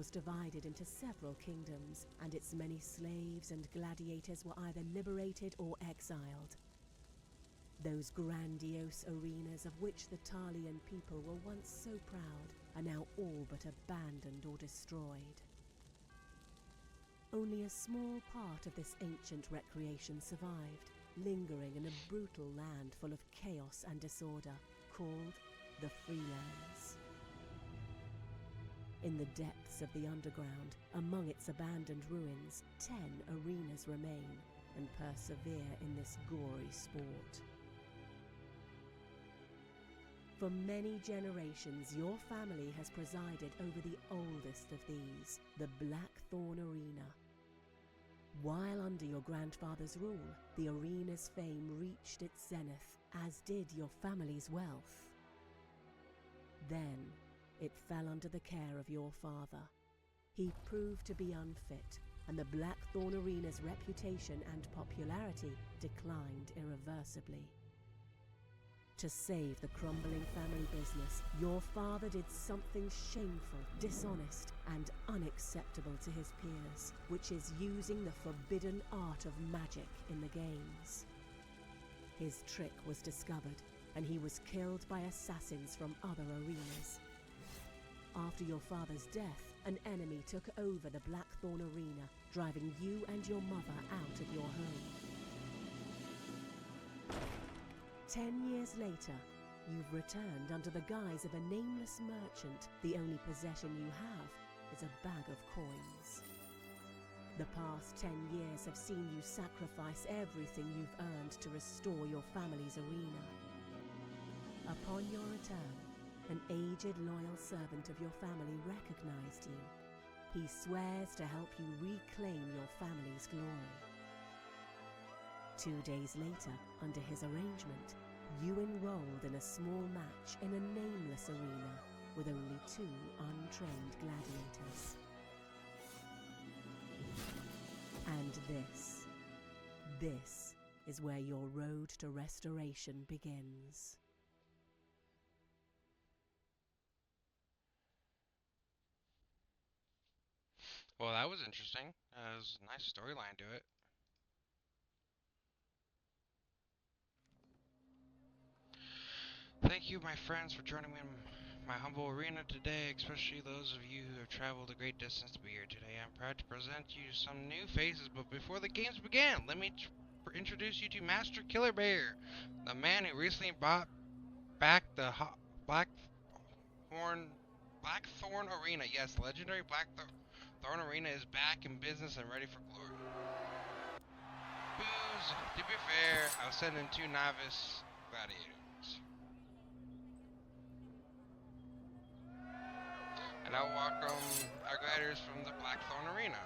was divided into several kingdoms, and its many slaves and gladiators were either liberated or exiled. Those grandiose arenas of which the Talian people were once so proud are now all but abandoned or destroyed. Only a small part of this ancient recreation survived, lingering in a brutal land full of chaos and disorder, called the Freelands. In the depths of the underground, among its abandoned ruins, 10 arenas remain and persevere in this gory sport. For many generations, your family has presided over the oldest of these, the Blackthorn Arena. While under your grandfather's rule, the arena's fame reached its zenith, as did your family's wealth. Then, it fell under the care of your father. He proved to be unfit, and the Blackthorn Arena's reputation and popularity declined irreversibly. To save the crumbling family business, your father did something shameful, dishonest, and unacceptable to his peers, which is using the forbidden art of magic in the games. His trick was discovered, and he was killed by assassins from other arenas. After your father's death, an enemy took over the Blackthorn Arena, driving you and your mother out of your home. 10 years later, you've returned under the guise of a nameless merchant. The only possession you have is a bag of coins. The past 10 years have seen you sacrifice everything you've earned to restore your family's arena. Upon your return, an aged, loyal servant of your family recognized you. He swears to help you reclaim your family's glory. 2 days later, under his arrangement, you enrolled in a small match in a nameless arena with only 2 untrained gladiators. And this is where your road to restoration begins. Well, that was interesting. It was a nice storyline to it. Thank you, my friends, for joining me in my humble arena today, especially those of you who have traveled a great distance to be here today. I'm proud to present you some new faces, but before the games began, let me introduce you to Master Killer Bear, the man who recently brought back the Blackthorn Arena. Yes, the legendary Blackthorn Arena is back in business and ready for glory. Booze! To be fair, I was sending 2 novice gladiators. And I'll welcome our gladiators from the Blackthorn Arena.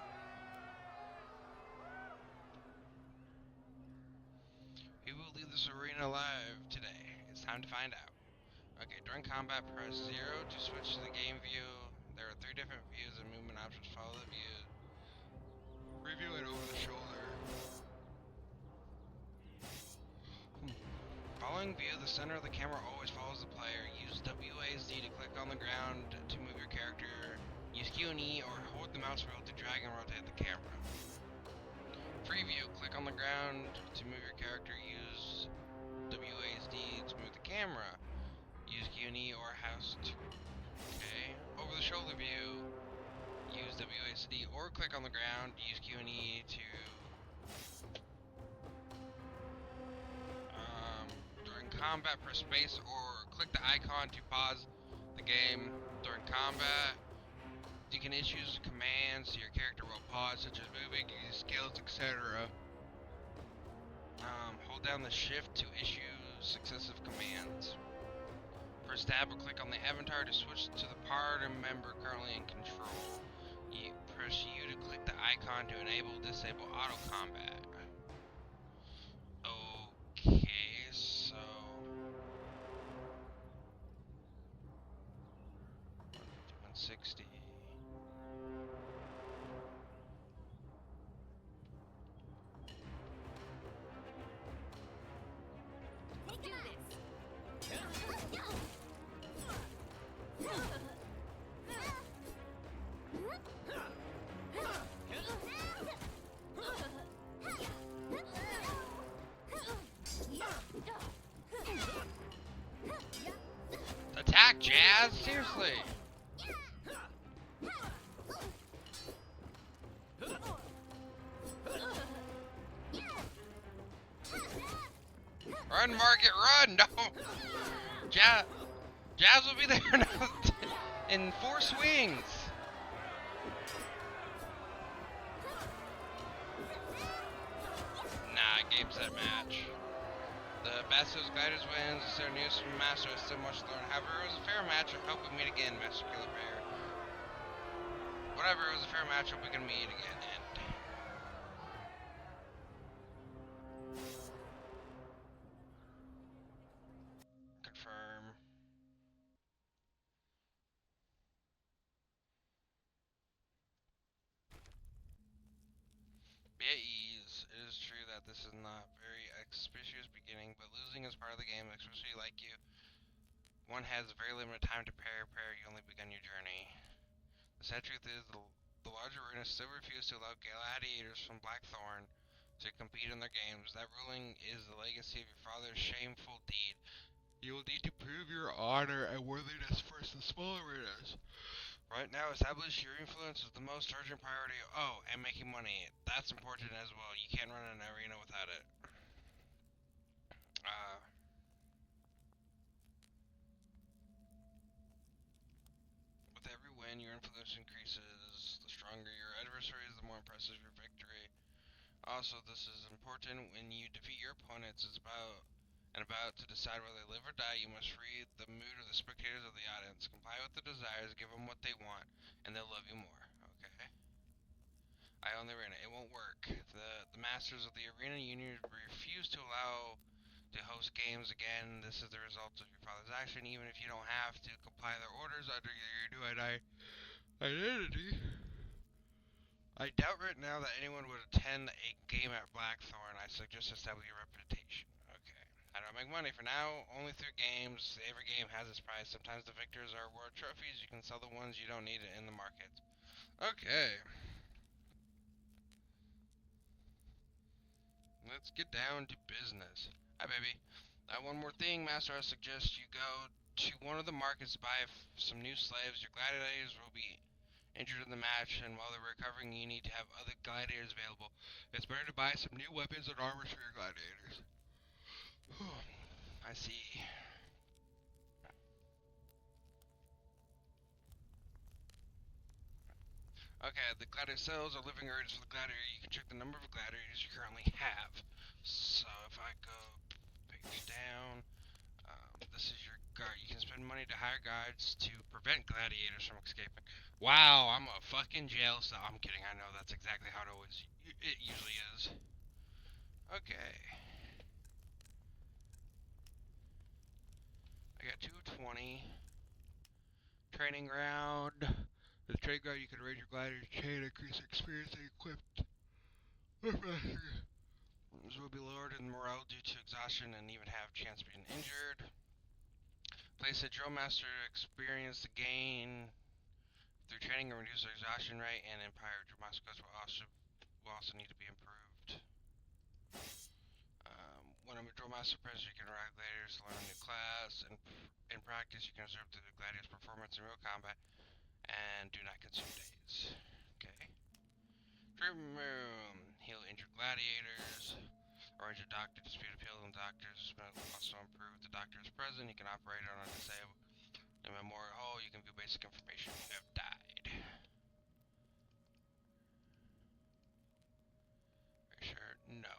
Who will leave this arena alive today? It's time to find out. Okay, during combat, press 0 to switch to the game view. There are 3 different views and movement options. Follow the view. Review it over the shoulder. Following view, the center of the camera always follows the player. Use WASD to click on the ground to move your character. Use Q and E or hold the mouse wheel to drag and rotate the camera. Preview, click on the ground to move your character. Use WASD to move the camera. Use Q and E or house to... Okay. Over the shoulder view, use WASD or click on the ground. Use Q and E to... During combat, press space or click the icon to pause the game. During combat, you can issue commands to your character while paused, such as moving, using skills, etc. Hold down the shift to issue successive commands. Press tab or click on the avatar to switch to the party member currently in control. Press U to click the icon to disable auto combat. Okay, so 160. Let's do this. Attack, Jazz! Seriously! Run, Market, run! No! Jazz will be there now in 4 swings! Nah, game set match. The Bastos Gliders wins. It's their news from Master. Has still much to learn. However, it was a fair match. I hope we meet again, Master Killer Bear. Whatever, it was a fair match. Hope we can meet again. And confirm. Be at ease. It is true that this is not very auspicious beginning, but losing is part of the game, especially like you. One has very limited time to prepare. You only begun your journey. The sad truth is, the larger arenas still refuse to allow gladiators from Blackthorn to compete in their games. That ruling is the legacy of your father's shameful deed. You will need to prove your honor and worthiness first in small arenas. Right now, establish your influence is the most urgent priority. Oh, and making money. That's important as well. You can't run an arena without it. With every win, your influence increases. The stronger your adversary is, the more impressive your victory. Also, this is important when you defeat your opponents. It's about to decide whether they live or die. You must free the mood of the spectators of the audience. Comply with the desires, give them what they want, and they'll love you more. Okay. I own the arena. It won't work. The masters of the arena union refuse to allow to host games again. This is the result of your father's action. Even if you don't have to comply their orders under your new identity. I doubt right now that anyone would attend a game at Blackthorn. I suggest establish your reputation. Okay. How do I make money? For now, only through games. Every game has its price. Sometimes the victors are world trophies. You can sell the ones you don't need in the market. Okay. Let's get down to business. Hi, baby. One more thing, Master. I suggest you go to one of the markets to buy some new slaves. Your gladiators will be injured in the match, and while they're recovering, you need to have other gladiators available. It's better to buy some new weapons and armor for your gladiators. I see. Okay, the gladiator cells are living areas for the gladiator. You can check the number of gladiators you currently have. So if I go page down, this is your guard. You can spend money to hire guards to prevent gladiators from escaping. Wow, I'm a fucking jail cell. I'm kidding. I know that's exactly how it usually is. Okay. I got 220. Training ground. With the training ground, you can raise your glider's chain, increase experience, and equipped. This will be lowered in morale due to exhaustion and even have chance of being injured. Place a drill master experience to gain through training and reduce their exhaustion rate, and empower drill master will also need to be improved. When I'm a drill master apprentice, you can ride gladiators to learn a new class, and in practice, you can observe the gladiator's performance in real combat, and do not consume days. Okay. Treatment room. Heal injured gladiators. Arrange a doctor dispute appeal and doctors also improve. The doctor is present. You can operate on a disabled. In Memorial Hall, you can view basic information when you have died. Are you sure? No.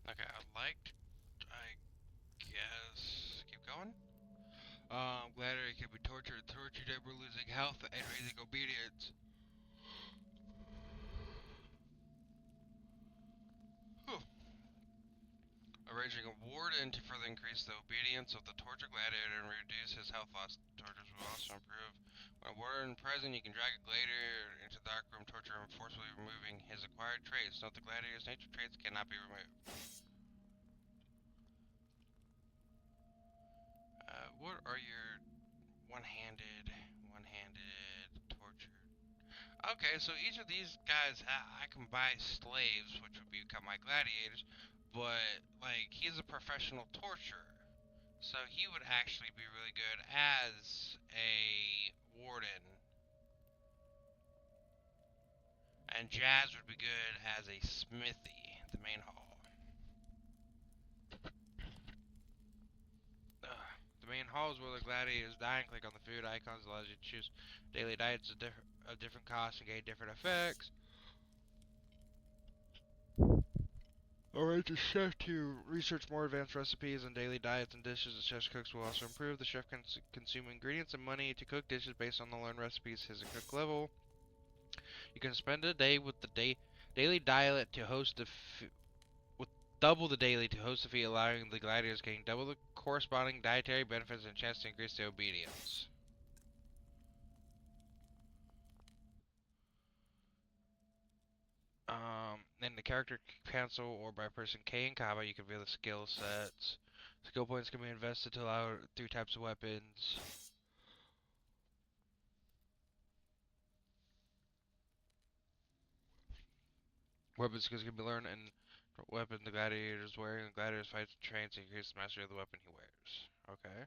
Okay, I guess, keep going. Gladiator can be tortured ever losing health and raising obedience. Whew. Arranging a warden to further increase the obedience of the tortured gladiator and reduce his health loss. Tortures will also improve When we're in prison, you can drag a gladiator into the dark room, torture him, forcibly removing his acquired traits. Note the gladiator's nature traits cannot be removed. What are your one-handed torture? Okay, so each of these guys, I can buy slaves, which would become my gladiators, but, like, he's a professional torturer. So he would actually be really good as a warden. And Jazz would be good as a smithy, the main hall. The main hall is where the gladiators die, and click on the food icons, allows you to choose daily diets of different costs and gain different effects. Alright, the chef to research more advanced recipes and daily diets and dishes the chef's cooks will also improve. The chef can consume ingredients and money to cook dishes based on the learned recipes his cook level. You can spend a day with the daily diet to host with double the daily to host the feat, allowing the gladiators getting double the corresponding dietary benefits and a chance to increase their obedience. In the character cancel or by person K in combat, you can view the skill sets. Skill points can be invested to allow 3 types of weapons. Weapon skills can be learned in weapon the gladiator is wearing. The gladiator fights and trains to increase the mastery of the weapon he wears. Okay.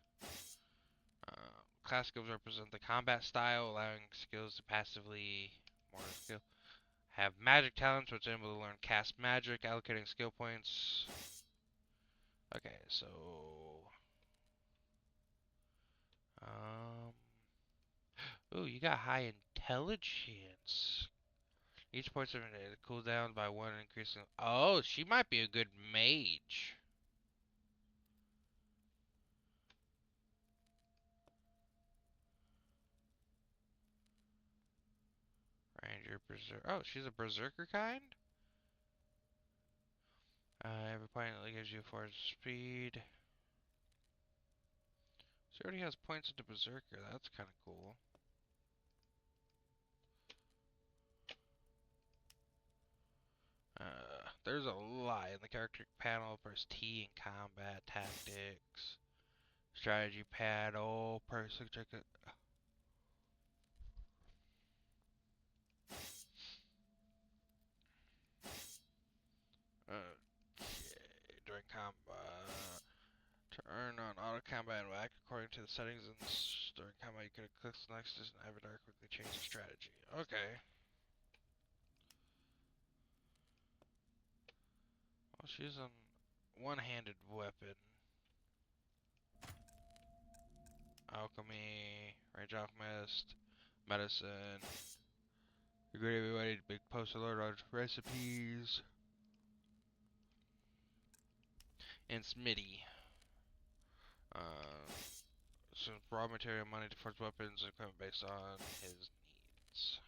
Class skills represent the combat style, allowing skills to passively more skill. Have magic talents, which enable to learn cast magic, allocating skill points. Okay, so ooh, you got high intelligence. Each point's cool down by 1, increasing. Oh, she might be a good mage. Ranger, berserker. Oh, she's a berserker kind. Every point gives you 4 speed. She already has points into berserker. That's kind of cool. There's a lot in the character panel. Press T in combat tactics, strategy panel, person check it. During combat, to earn on auto combat and act according to the settings during combat, you could click the next and avatar quickly change the strategy. Okay. Well, she's a one-handed weapon. Alchemy, range alchemist, medicine. You're going to be ready to big post alert on recipes. And Smitty. Some raw material money towards weapons and equipment based on his needs.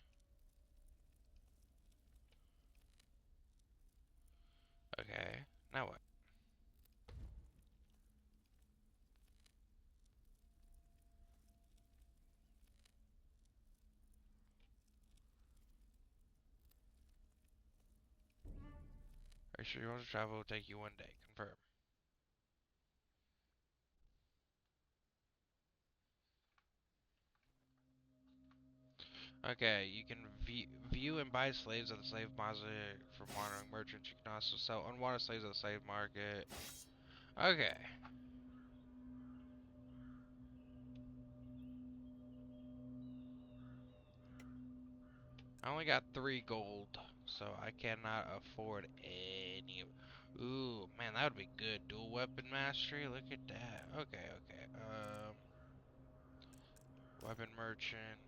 Okay, now what? Are you sure you want to travel? It'll take you 1 day. Confirm. Okay, you can view and buy slaves at the slave market for wandering merchants. You can also sell unwanted slaves at the slave market. Okay. I only got 3 gold, so I cannot afford any. Ooh, man, that would be good. Dual weapon mastery. Look at that. Okay, okay. Weapon merchant.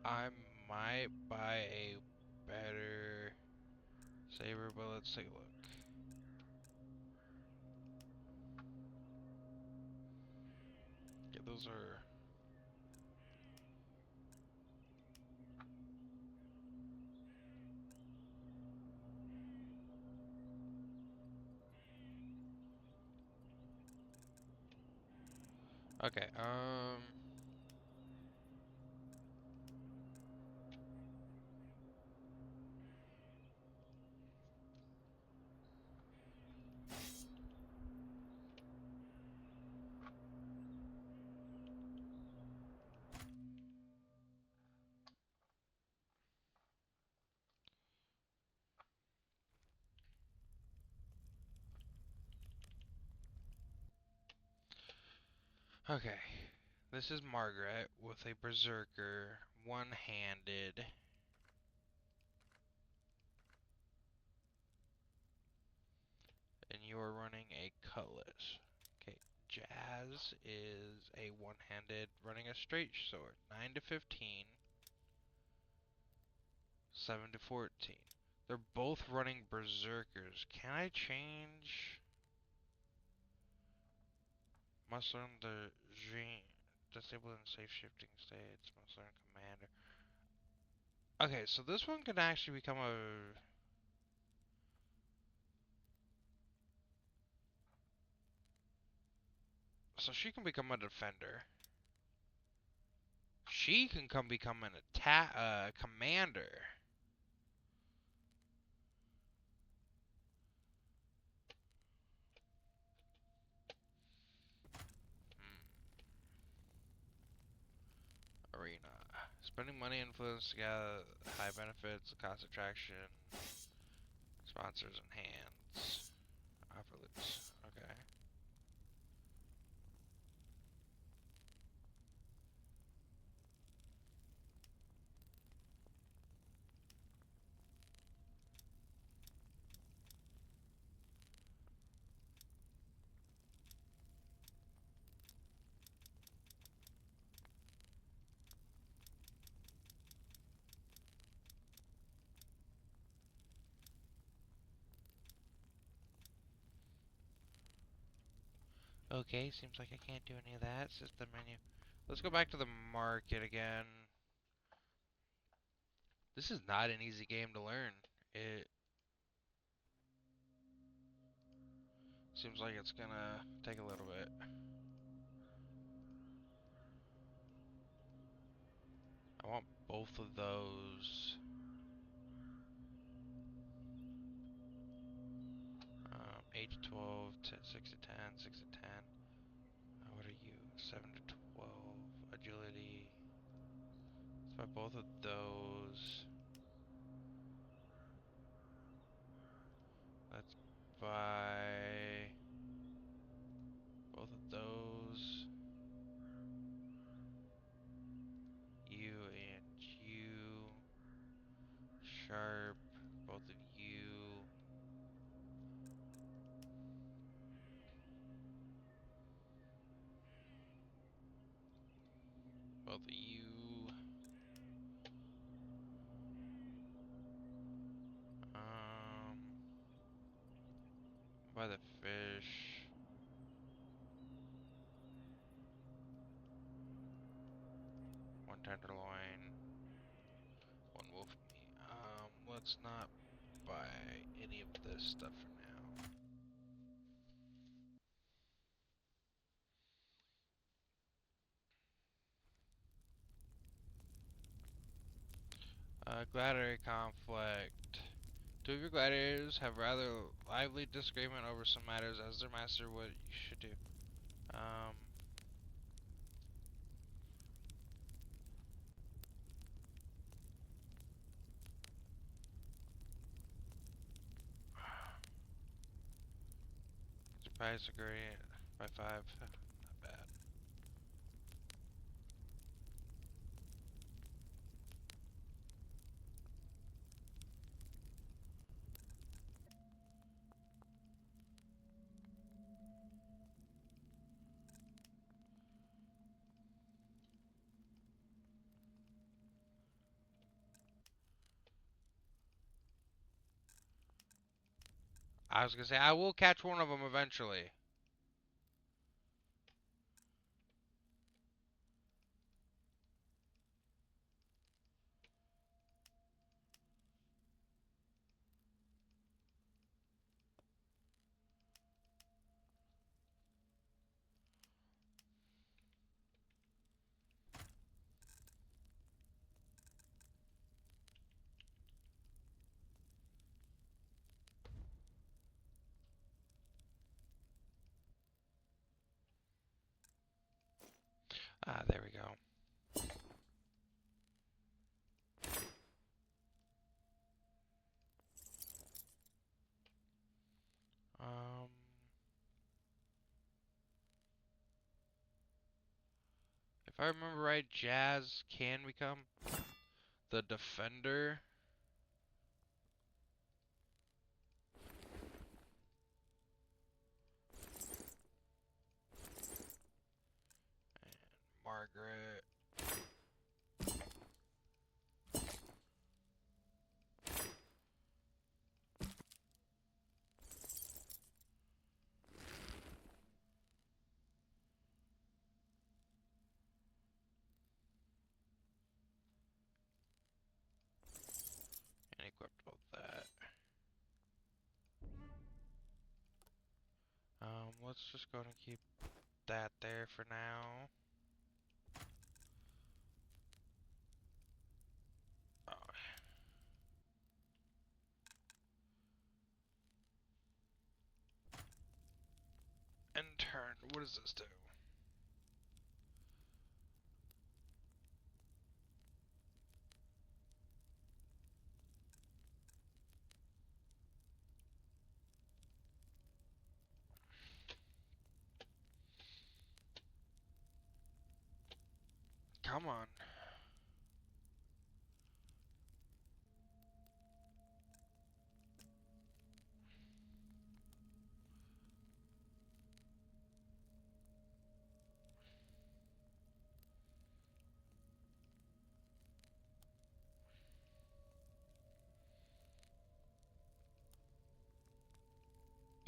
I might buy a better saber, but let's take a look. Yeah, those are. Okay, okay. This is Margaret with a berserker, one-handed. And you're running a cutlass. Okay, Jazz is a one-handed running a straight sword. 9 to 15, 7 to 14. They're both running berserkers. Can I change? Must learn the disable in safe shifting states. Must learn commander. Okay, so this one could actually become a. So she can become a defender. She can become an commander. Arena. Spending money influence to gather high benefits, cost attraction, sponsors and hands. Offer loops. Okay. Okay, seems like I can't do any of that. System menu. Let's go back to the market again. This is not an easy game to learn. It seems like it's gonna take a little bit. I want both of those. 8 to 12, 6 to 10, 6 to 10. What are you? 7 to 12. Agility. Let's buy both of those. Let's buy both of those. You and you. Sharp. Both of you. Both of you. Um, buy the fish. One tenderloin. One wolf meat. Let's not buy any of this stuff for now. Gladiator conflict. Two of your gladiators have rather lively disagreement over some matters. As their master, what you should do. Um, Surprise agree by 5. Not bad. I was gonna say I will catch one of them eventually. Ah, there we go. If I remember right, Jazz can become the defender. And Margaret. And equipped both that. Let's just go and keep that there for now. Oh. And turn. What does this do? Come on.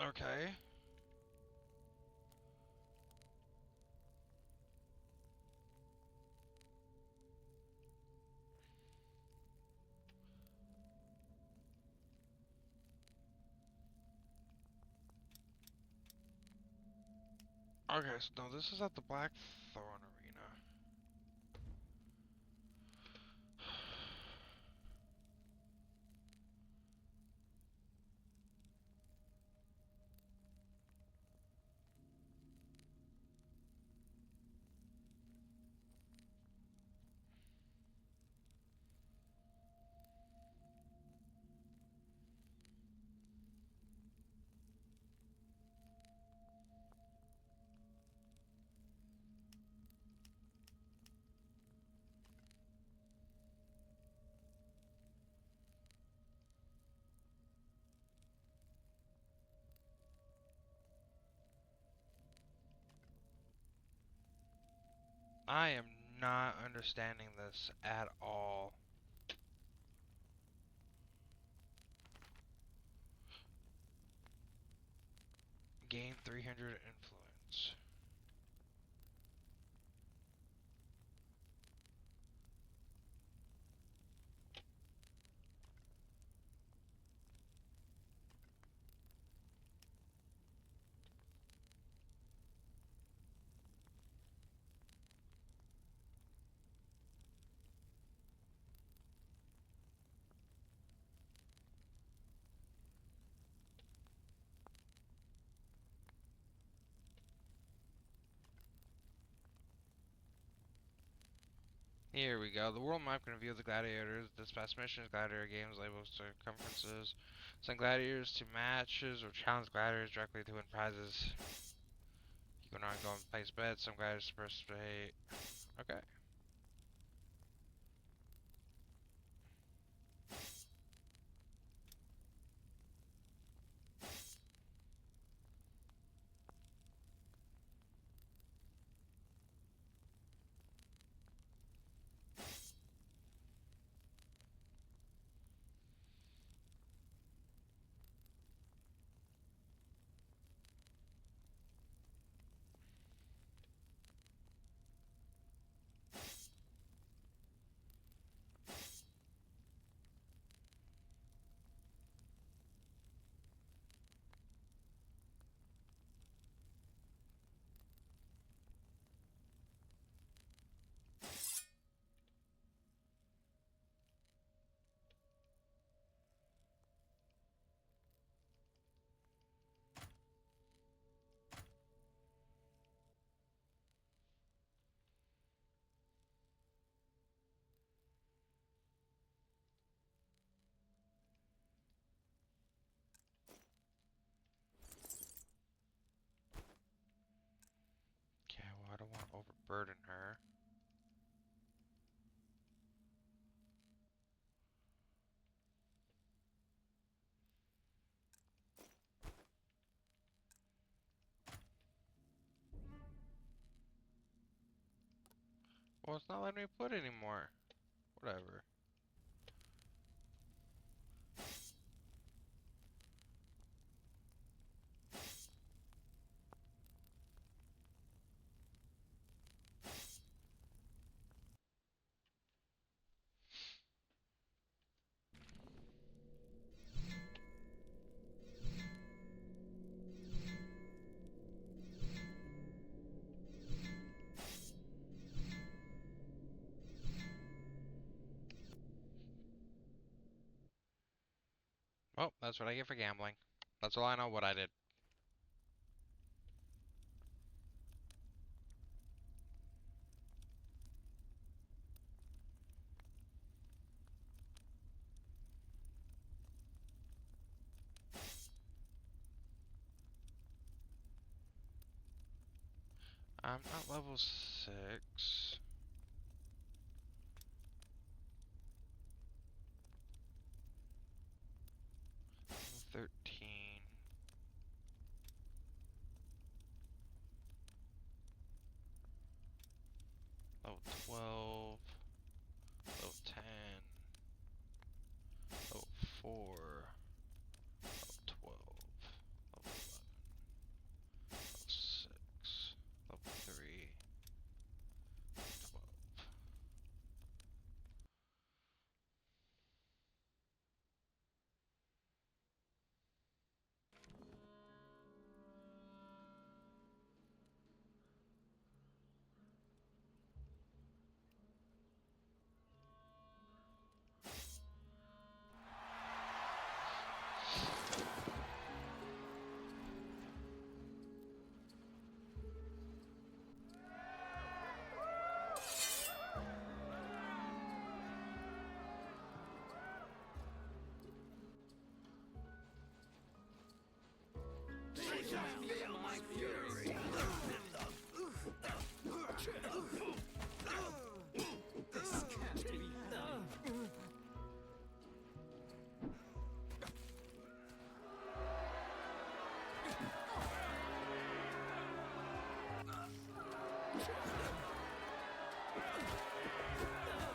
Okay. Okay, so no, this is at the Blackthorn Arena. I am not understanding this at all. Gain 300 influence. Here we go. The world map can reveal the gladiators. Dispatch missions, gladiator games, labels to conferences. Send gladiators to matches or challenge gladiators directly to win prizes. You can not go and place bets. Some gladiators participate. Okay. burden her. Well, it's not letting me put anymore. Whatever. Well, that's what I get for gambling. That's all I know what I did. I'm not level 6. Level 13. Level 12. Level 10. Level 4. Level 12. Level 11. Level 6. Level 3. 12.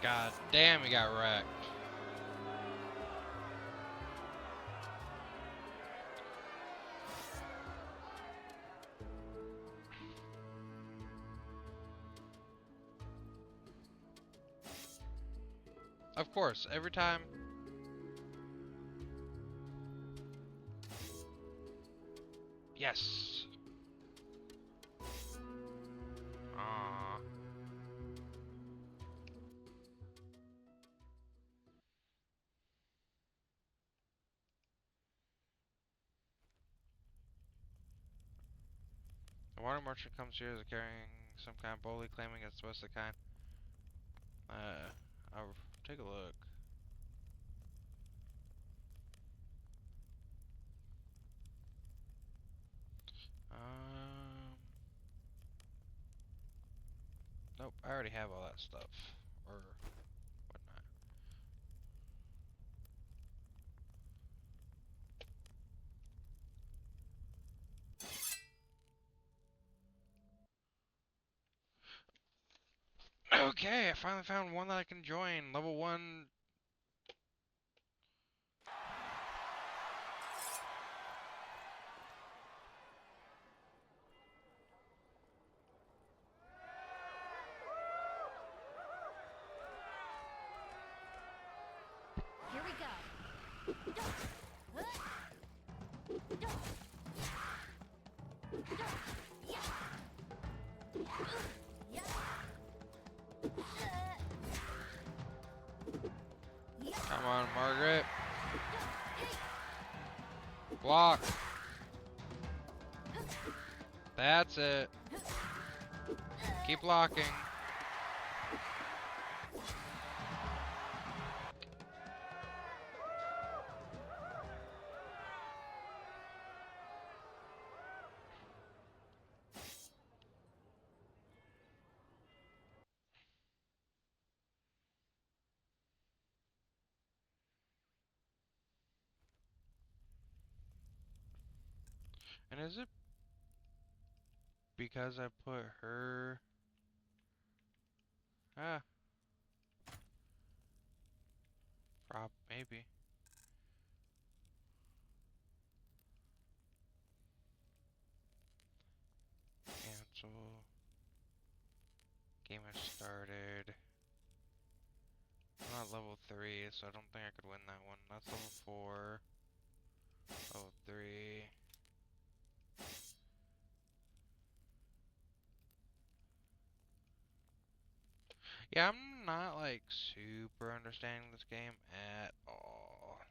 God damn, he got wrecked. Of course, every time. Yes. Aww. The water merchant comes here carrying some kind of boldly claiming it's the best of the kind. I'll take a look. Nope, I already have all that stuff. Or whatnot. Okay, I finally found one that I can join. Level 1. Here we go. Come on, Margaret. Block. That's it. Keep blocking. And is it because I put her... Ah, maybe. Cancel. Game has started. I'm not level 3, so I don't think I could win that one. That's level 4. Level 3. Yeah, I'm not like super understanding this game at all.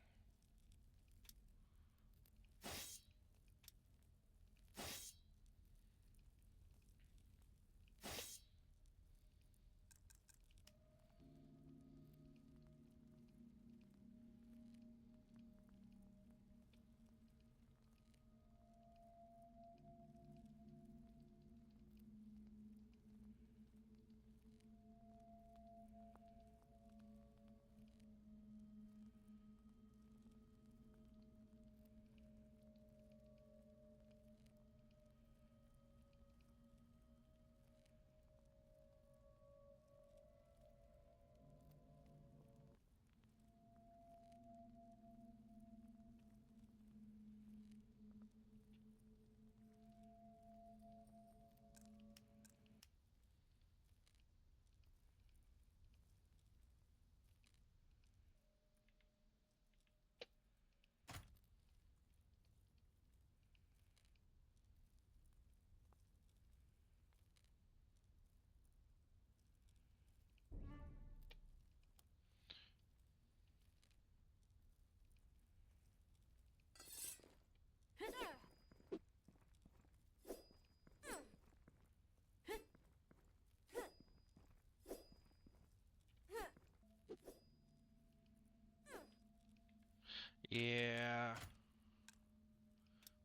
Yeah.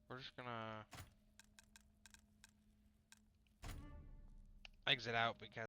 We're just gonna exit out because